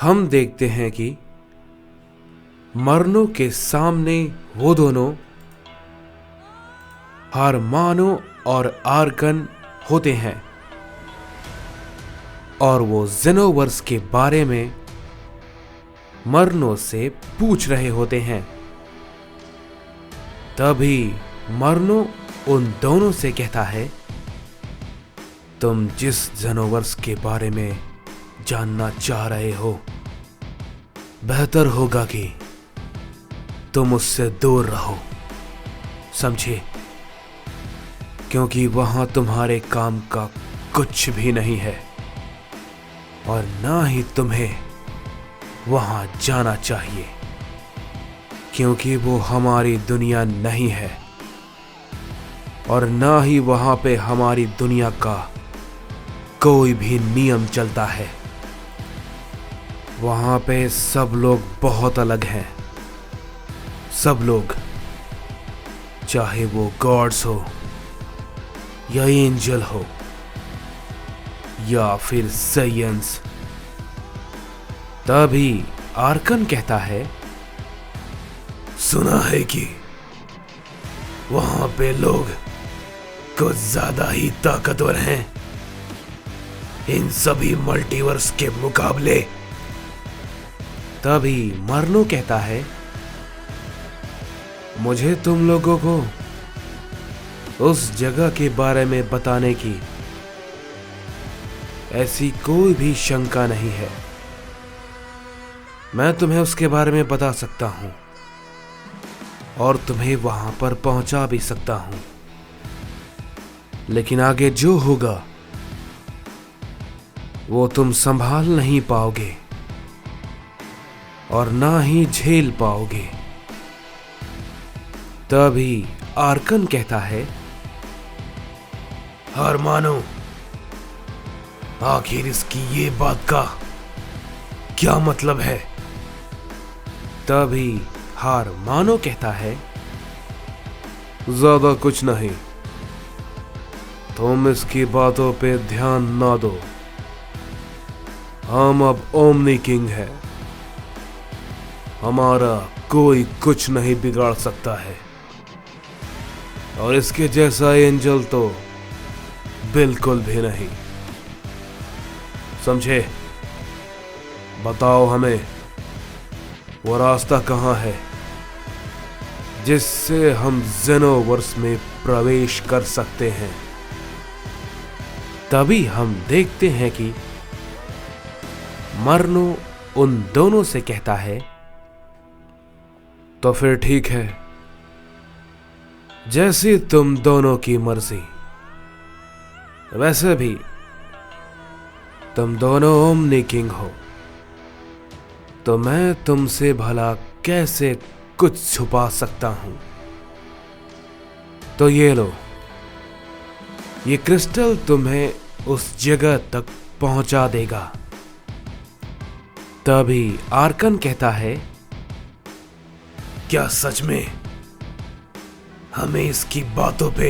हम देखते हैं कि मरनों के सामने वो दोनों हरमानो और आर्कन होते हैं और वो जेनोवर्स के बारे में मरनों से पूछ रहे होते हैं। तभी मरनो उन दोनों से कहता है, तुम जिस जेनोवर्स के बारे में जानना चाह रहे हो, बेहतर होगा कि तुम उससे दूर रहो, समझे? क्योंकि वहां तुम्हारे काम का कुछ भी नहीं है और ना ही तुम्हें वहां जाना चाहिए, क्योंकि वो हमारी दुनिया नहीं है और ना ही वहां पे हमारी दुनिया का कोई भी नियम चलता है। वहां पे सब लोग बहुत अलग हैं। सब लोग, चाहे वो गॉड्स हो या एंजल हो या फिर साइंस। तभी आर्कन कहता है, सुना है कि वहां पे लोग कुछ ज्यादा ही ताकतवर हैं इन सभी मल्टीवर्स के मुकाबले। तभी मरनो कहता है, मुझे तुम लोगों को उस जगह के बारे में बताने की ऐसी कोई भी शंका नहीं है। मैं तुम्हें उसके बारे में बता सकता हूं और तुम्हें वहां पर पहुंचा भी सकता हूं, लेकिन आगे जो होगा वो तुम संभाल नहीं पाओगे और ना ही झेल पाओगे। तभी आर्कन कहता है, हरमानो, आखिर इसकी ये बात का क्या मतलब है? तभी हरमानो कहता है, ज्यादा कुछ नहीं, तुम इसकी बातों पे ध्यान ना दो। हम अब ओमनी किंग है, हमारा कोई कुछ नहीं बिगाड़ सकता है और इसके जैसा एंजल तो बिल्कुल भी नहीं, समझे? बताओ हमें वो रास्ता कहां है जिससे हम जेनोवर्स में प्रवेश कर सकते हैं। तभी हम देखते हैं कि मरनो उन दोनों से कहता है, तो फिर ठीक है, जैसी तुम दोनों की मर्जी। वैसे भी तुम दोनों ओमनी किंग हो, तो मैं तुमसे भला कैसे कुछ छुपा सकता हूं। तो ये लो, ये क्रिस्टल तुम्हें उस जगह तक पहुंचा देगा। तभी आर्कन कहता है, क्या सच में हमें इसकी बातों पे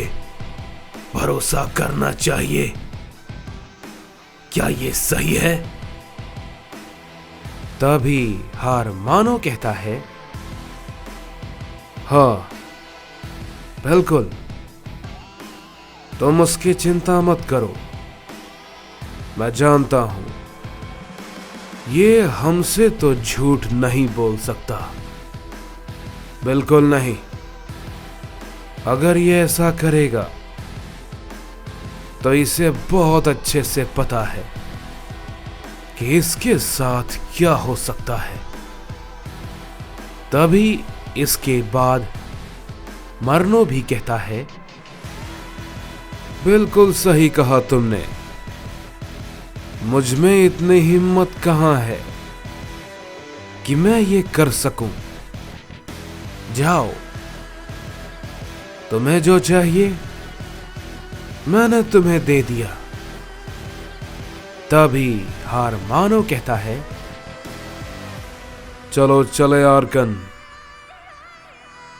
भरोसा करना चाहिए? क्या ये सही है? तभी हरमानो कहता है, हाँ बिल्कुल, तुम उसकी चिंता मत करो। मैं जानता हूं ये हमसे तो झूठ नहीं बोल सकता, बिल्कुल नहीं। अगर ये ऐसा करेगा तो इसे बहुत अच्छे से पता है कि इसके साथ क्या हो सकता है। तभी इसके बाद मरनो भी कहता है, बिल्कुल सही कहा तुमने, मुझ में इतनी हिम्मत कहां है कि मैं ये कर सकूं। जाओ, तुम्हें जो चाहिए मैंने तुम्हें दे दिया। तभी हरमानो कहता है, चलो चले आर्कन,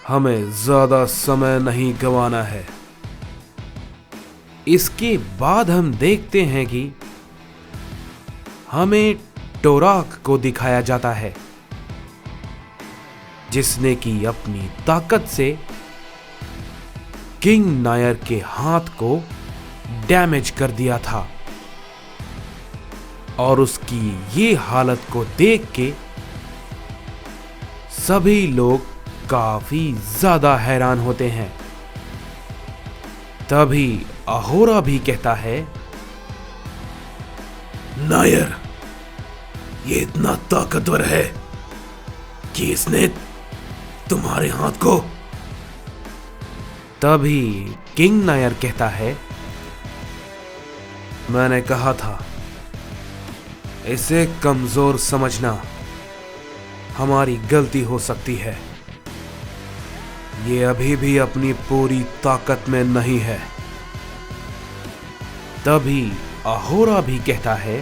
हमें ज्यादा समय नहीं गंवाना है। इसके बाद हम देखते हैं कि हमें डोराक को दिखाया जाता है, जिसने कि अपनी ताकत से किंग नायर के हाथ को डैमेज कर दिया था। और उसकी ये हालत को देख के सभी लोग काफी ज्यादा हैरान होते हैं। तभी अहोरा भी कहता है, नायर ये इतना ताकतवर है कि इसने तुम्हारे हाथ को। तभी किंग नायर कहता है, मैंने कहा था इसे कमजोर समझना हमारी गलती हो सकती है। ये अभी भी अपनी पूरी ताकत में नहीं है। तभी अहोरा भी कहता है,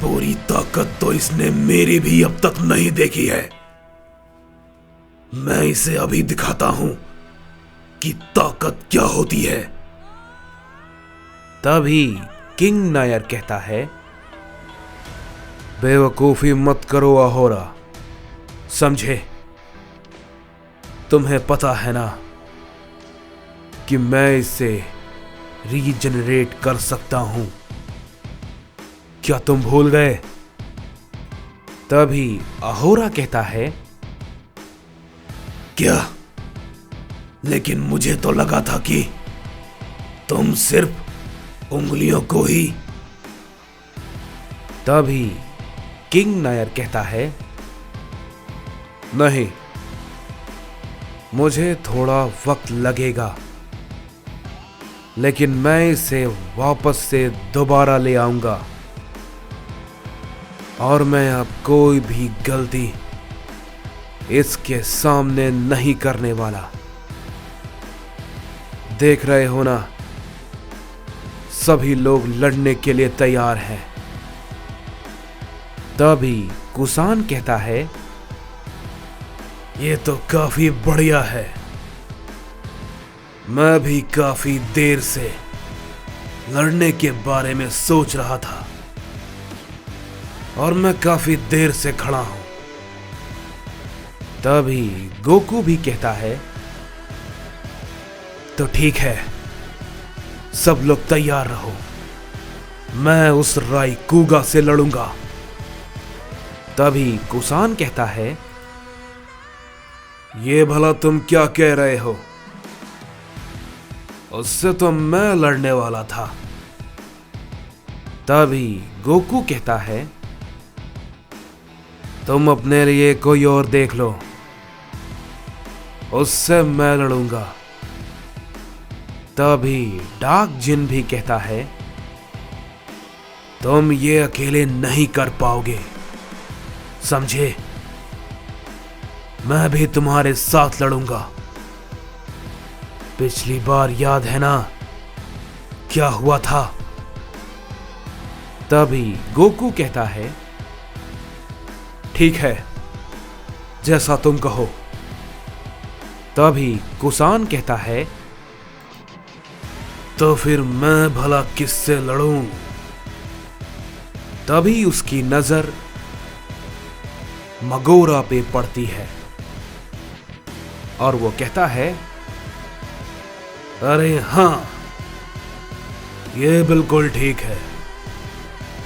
पूरी ताकत तो इसने मेरी भी अब तक नहीं देखी है। मैं इसे अभी दिखाता हूं कि ताकत क्या होती है। तभी किंग नायर कहता है, बेवकूफी मत करो अहोरा, समझे? तुम्हें पता है ना कि मैं इसे रीजनरेट कर सकता हूं। क्या तुम भूल गए? तभी अहोरा कहता है, क्या? लेकिन मुझे तो लगा था कि तुम सिर्फ उंगलियों को ही। तभी किंग नायर कहता है, नहीं, मुझे थोड़ा वक्त लगेगा, लेकिन मैं इसे वापस से दोबारा ले आऊंगा और मैं अब कोई भी गलती इसके सामने नहीं करने वाला। देख रहे हो ना, सभी लोग लड़ने के लिए तैयार हैं। तभी कुसान कहता है, ये तो काफी बढ़िया है। मैं भी काफी देर से लड़ने के बारे में सोच रहा था और मैं काफी देर से खड़ा हूं। तभी गोकू भी कहता है, तो ठीक है, सब लोग तैयार रहो, मैं उस राइकुगा से लड़ूंगा। तभी कुसान कहता है, ये भला तुम क्या कह रहे हो? उससे तो मैं लड़ने वाला था। तभी गोकू कहता है, तुम अपने लिए कोई और देख लो, उससे मैं लड़ूंगा। तभी डार्क जिन भी कहता है, तुम ये अकेले नहीं कर पाओगे, समझे? मैं भी तुम्हारे साथ लड़ूंगा। पिछली बार याद है ना क्या हुआ था? तभी गोकू कहता है, ठीक है, जैसा तुम कहो। तभी कुसान कहता है, तो फिर मैं भला किससे लड़ूं? तभी उसकी नजर मगोरा पे पड़ती है और वो कहता है, अरे हां, ये बिल्कुल ठीक है,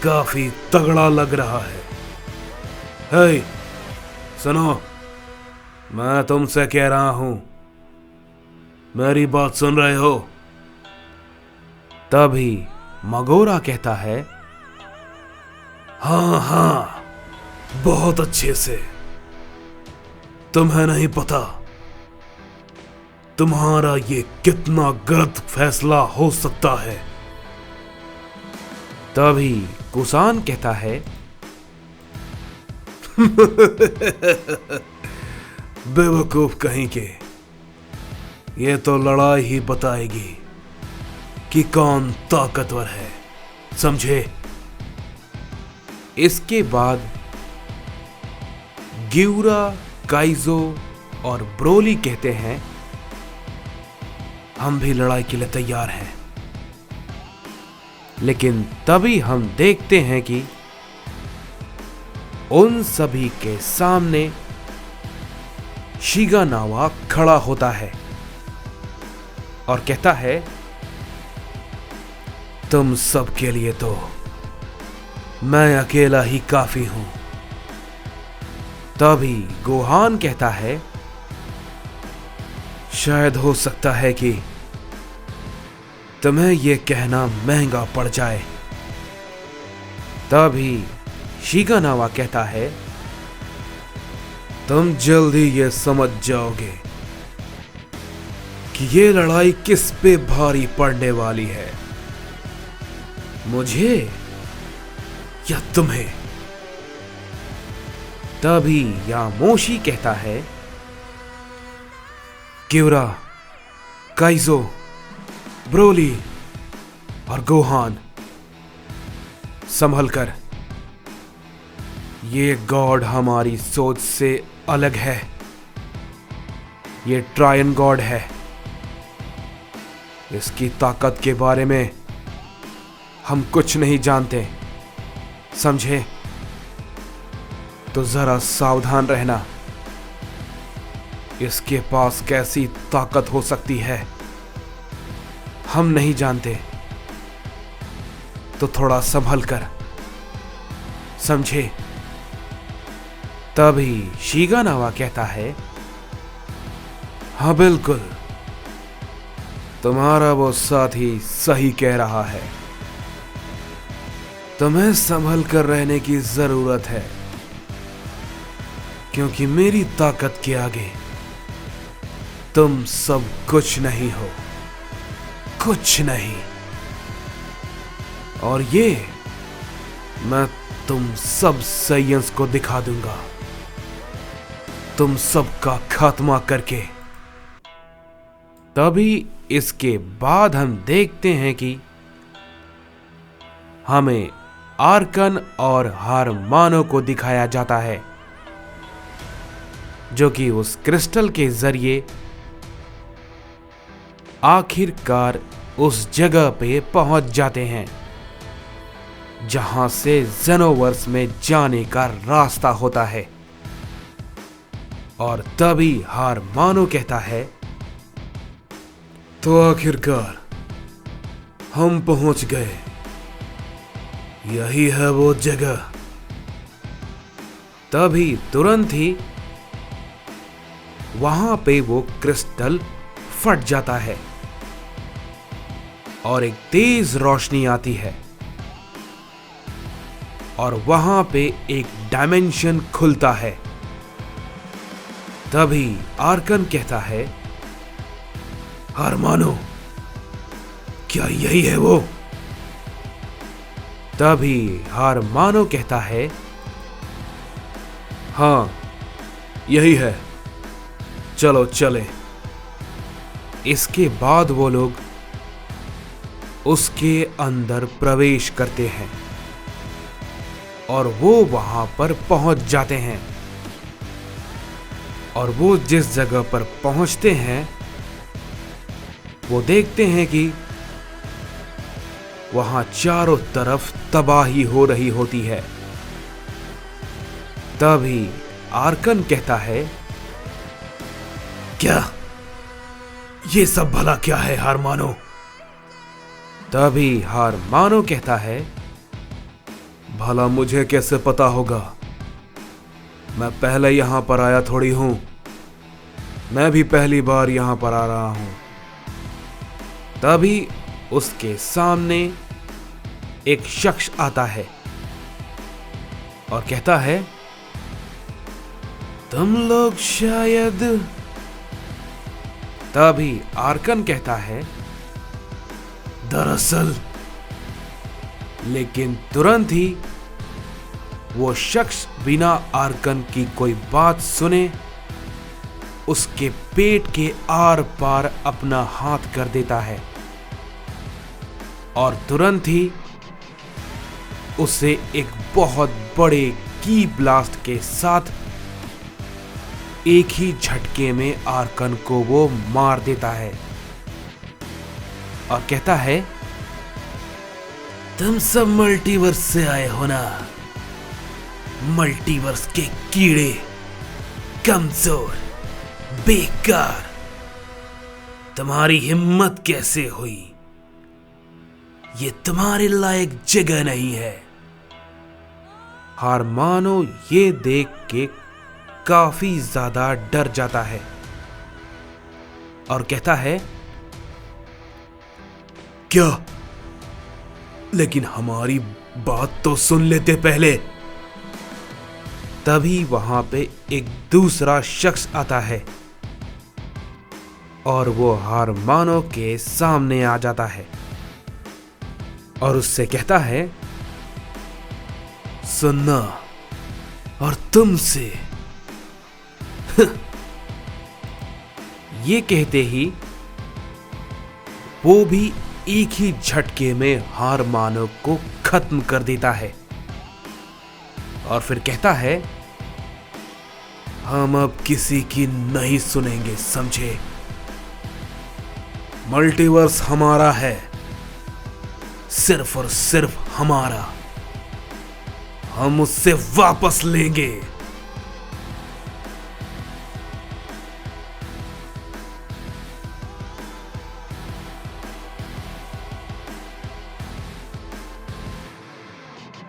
काफी तगड़ा लग रहा है। हे, सुनो, मैं तुमसे कह रहा हूं, मेरी बात सुन रहे हो? तभी मगोरा कहता है, हां हां, बहुत अच्छे से। तुम्हें नहीं पता तुम्हारा ये कितना गलत फैसला हो सकता है। तभी कुसान कहता है, बेवकूफ कहीं के, ये तो लड़ाई ही बताएगी कि कौन ताकतवर है, समझे? इसके बाद गिउरा, काइजो और ब्रोली कहते हैं, हम भी लड़ाई के लिए तैयार हैं। लेकिन तभी हम देखते हैं कि उन सभी के सामने शिगानावा खड़ा होता है और कहता है, तुम सब के लिए तो मैं अकेला ही काफी हूं। तभी गोहान कहता है, शायद हो सकता है कि तुम्हें यह कहना महंगा पड़ जाए। तभी शिगानावा कहता है, तुम जल्दी ये समझ जाओगे कि ये लड़ाई किस पे भारी पड़ने वाली है, मुझे या तुम्हें। तभी यामोशी कहता है, क्यूरा, काइजो, ब्रोली और गोहान, संभल कर। ये गॉड हमारी सोच से अलग है। ये ट्रायन गॉड है। इसकी ताकत के बारे में हम कुछ नहीं जानते, समझे? तो जरा सावधान रहना। इसके पास कैसी ताकत हो सकती है हम नहीं जानते, तो थोड़ा संभल कर, समझे? तभी शिगानावा कहता है, हाँ बिल्कुल, तुम्हारा वो साथी सही कह रहा है। तुम्हें संभल कर रहने की जरूरत है, क्योंकि मेरी ताकत के आगे तुम सब कुछ नहीं हो, कुछ नहीं। और ये मैं तुम सब साइंस को दिखा दूंगा, तुम सबका खात्मा करके। तभी इसके बाद हम देखते हैं कि हमें आर्कन और हारमानो को दिखाया जाता है, जो कि उस क्रिस्टल के जरिए आखिरकार उस जगह पे पहुंच जाते हैं जहां से जेनोवर्स में जाने का रास्ता होता है। और तभी हारमानो कहता है, तो आखिरकार हम पहुंच गए। यही है वो जगह। तभी तुरंत ही वहां पे वो क्रिस्टल फट जाता है और एक तेज रोशनी आती है और वहां पे एक डायमेंशन खुलता है। तभी आर्कन कहता है, हारमानो, क्या यही है वो? तभी हारमानो कहता है, हाँ यही है, चलो चले। इसके बाद वो लोग उसके अंदर प्रवेश करते हैं और वो वहां पर पहुंच जाते हैं। और वो जिस जगह पर पहुंचते हैं वो देखते हैं कि वहां चारों तरफ तबाही हो रही होती है। तभी आर्कन कहता है, क्या ये सब भला क्या है हारमानो? तभी हारमानो कहता है, भला मुझे कैसे पता होगा? मैं पहले यहां पर आया थोड़ी हूं। मैं भी पहली बार यहां पर आ रहा हूं। तभी उसके सामने एक शख्स आता है और कहता है, तुम लोग शायद। तभी आर्कन कहता है, दरअसल। लेकिन तुरंत ही वो शख्स बिना आर्कन की कोई बात सुने उसके पेट के आर पार अपना हाथ कर देता है और तुरंत ही उसे एक बहुत बड़े की ब्लास्ट के साथ एक ही झटके में आर्कन को वो मार देता है और कहता है, तुम सब मल्टीवर्स से आए हो ना? मल्टीवर्स के कीड़े, कमजोर, बेकार, तुम्हारी हिम्मत कैसे हुई? ये तुम्हारे लायक जगह नहीं है। हारमानो ये देख के काफी ज्यादा डर जाता है और कहता है, क्या? लेकिन हमारी बात तो सुन लेते पहले। तभी वहां पे एक दूसरा शख्स आता है और वो हारमानो के सामने आ जाता है और उससे कहता है, सुनना और तुमसे। ये कहते ही वो भी एक ही झटके में हारमानो को खत्म कर देता है और फिर कहता है, हम अब किसी की नहीं सुनेंगे, समझे? मल्टीवर्स हमारा है, सिर्फ और सिर्फ हमारा। हम उससे वापस लेंगे।